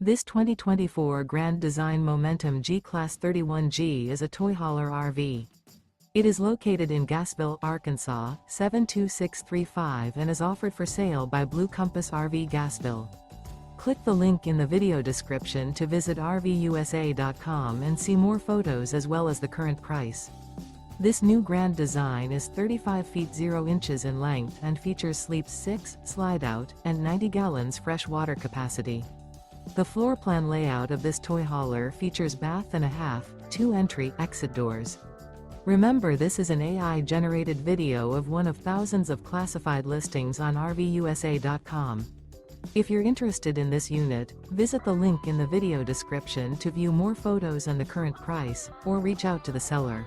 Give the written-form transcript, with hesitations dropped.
This 2024 Grand Design Momentum G-Class 31G is a toy hauler RV. It is located in Gassville, Arkansas, 72635 and is offered for sale by Blue Compass RV Gassville. Click the link in the video description to visit RVUSA.com and see more photos as well as the current price. This new grand design is 35 feet 0 inches in length and features sleeps 6, slide-out, and 90 gallons fresh water capacity. The floor plan layout of this toy hauler features bath and a half, 2 entry, exit doors. Remember, this is an AI-generated video of one of thousands of classified listings on RVUSA.com. If you're interested in this unit, visit the link in the video description to view more photos and the current price, or reach out to the seller.